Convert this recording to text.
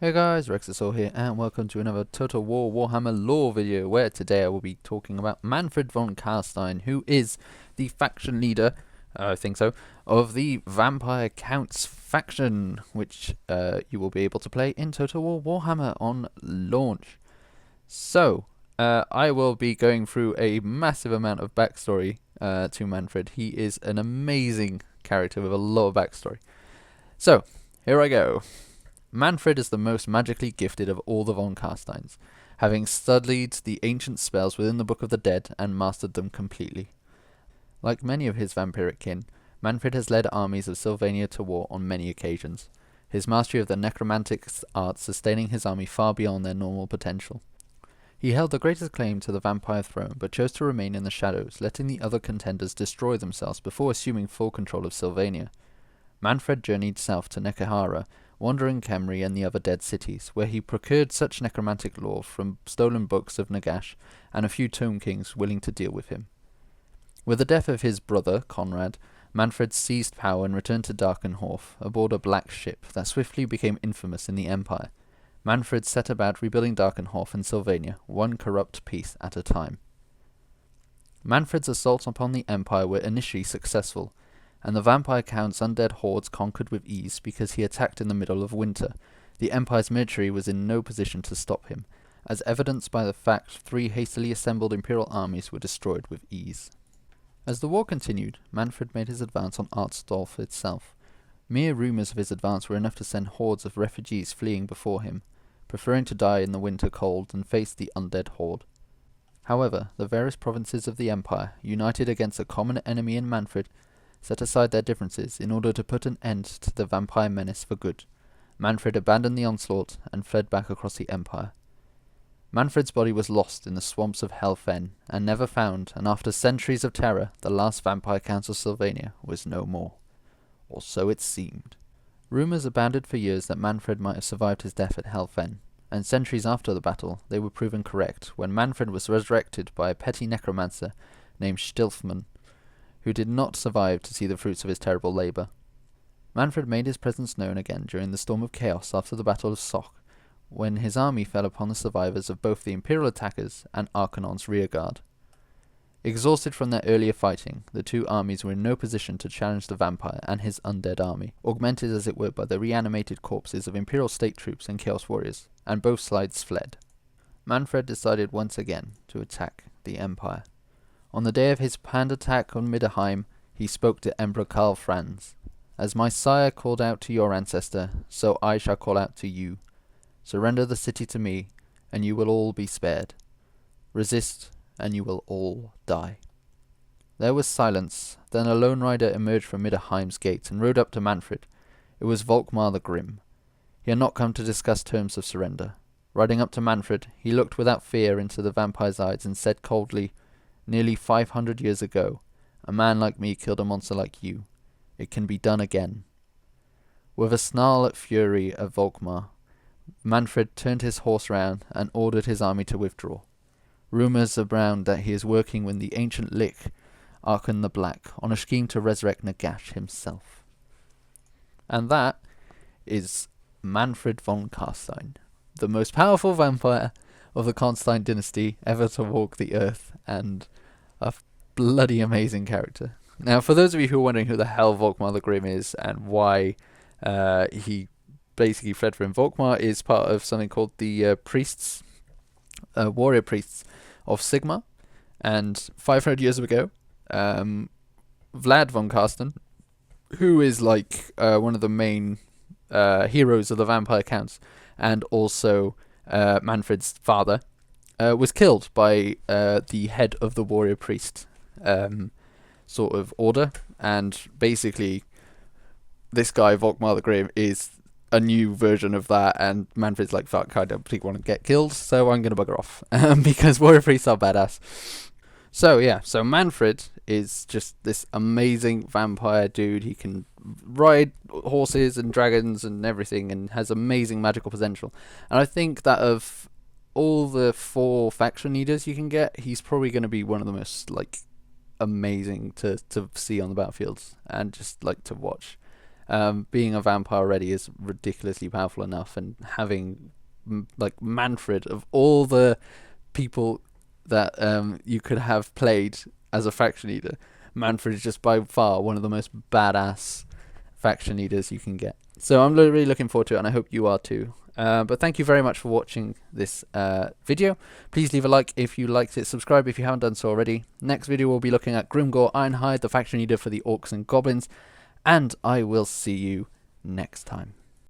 Hey guys, Rexasaur here, and welcome to another Total War Warhammer lore video, where today I will be talking about Mannfred von Carstien, who is the faction leader, I think so, of the Vampire Counts faction, which you will be able to play in Total War Warhammer on launch. So, I will be going through a massive amount of backstory to Mannfred. He is an amazing character with a lot of backstory. So, here I go. Mannfred is the most magically gifted of all the von Carsteins, having studied the ancient spells within the Book of the Dead and mastered them completely. Like many of his vampiric kin, Mannfred has led armies of Sylvania to war on many occasions, his mastery of the necromantic art sustaining his army far beyond their normal potential. He held the greatest claim to the vampire throne, but chose to remain in the shadows, letting the other contenders destroy themselves before assuming full control of Sylvania. Mannfred journeyed south to Nekahara, wandering Khemri and the other dead cities, where he procured such necromantic lore from stolen books of Nagash and a few Tomb Kings willing to deal with him. With the death of his brother, Conrad, Mannfred seized power and returned to Darkenhorf aboard a black ship that swiftly became infamous in the Empire. Mannfred set about rebuilding Darkenhorf and Sylvania, one corrupt piece at a time. Mannfred's assaults upon the Empire were initially successful, and the Vampire Count's undead hordes conquered with ease because he attacked in the middle of winter. The Empire's military was in no position to stop him, as evidenced by the fact 3 hastily assembled Imperial armies were destroyed with ease. As the war continued, Mannfred made his advance on Artsdorf itself. Mere rumours of his advance were enough to send hordes of refugees fleeing before him, preferring to die in the winter cold than face the undead horde. However, the various provinces of the Empire, united against a common enemy in Mannfred, set aside their differences in order to put an end to the vampire menace for good. Mannfred abandoned the onslaught and fled back across the Empire. Mannfred's body was lost in the swamps of Helfen and never found, and after centuries of terror, the last vampire count of Sylvania was no more. Or so it seemed. Rumours abounded for years that Mannfred might have survived his death at Helfen, and centuries after the battle they were proven correct when Mannfred was resurrected by a petty necromancer named Stilfman, who did not survive to see the fruits of his terrible labour. Mannfred made his presence known again during the Storm of Chaos after the Battle of Soch, when his army fell upon the survivors of both the Imperial attackers and Arcanon's rearguard. Exhausted from their earlier fighting, the two armies were in no position to challenge the vampire and his undead army, augmented as it were by the reanimated corpses of Imperial state troops and Chaos warriors, and both sides fled. Mannfred decided once again to attack the Empire. On the day of his planned attack on Middenheim, he spoke to Emperor Karl Franz. "As my sire called out to your ancestor, so I shall call out to you. Surrender the city to me, and you will all be spared. Resist, and you will all die." There was silence. Then a lone rider emerged from Middenheim's gate and rode up to Mannfred. It was Volkmar the Grim. He had not come to discuss terms of surrender. Riding up to Mannfred, he looked without fear into the vampire's eyes and said coldly, "Nearly 500 years ago, a man like me killed a monster like you. It can be done again." With a snarl at fury of Volkmar, Mannfred turned his horse round and ordered his army to withdraw. Rumours abound that he is working with the ancient Lich, Archon the Black, on a scheme to resurrect Nagash himself. And that is Mannfred von Carstien, the most powerful vampire of the Carstein dynasty ever to walk the earth, and a bloody amazing character. Now, for those of you who are wondering who the hell Volkmar the Grim is and why he basically fled from Volkmar, is part of something called the warrior priests of Sigmar. And 500 years ago, Vlad von Carsten, who is like one of the main heroes of the vampire counts, and also Mannfred's father, was killed by the head of the warrior priest sort of order, and basically this guy Volkmar the Grim is a new version of that, and Mannfred's like, fuck, I don't particularly want to get killed, so I'm going to bugger off, because warrior priests are badass. So yeah, so Mannfred is just this amazing vampire dude. He can ride horses and dragons and everything, and has amazing magical potential. And I think that of all the 4 faction leaders you can get, he's probably going to be one of the most like amazing to see on the battlefields and just like to watch. Being a vampire already is ridiculously powerful enough, and having like Mannfred, of all the people that you could have played as a faction leader, Mannfred is just by far one of the most badass faction leaders you can get. So I'm really looking forward to it, and I hope you are too. But thank you very much for watching this video. Please leave a like if you liked it. Subscribe if you haven't done so already. Next video we'll be looking at Grimgor Ironhide, the faction leader for the Orcs and Goblins. And I will see you next time.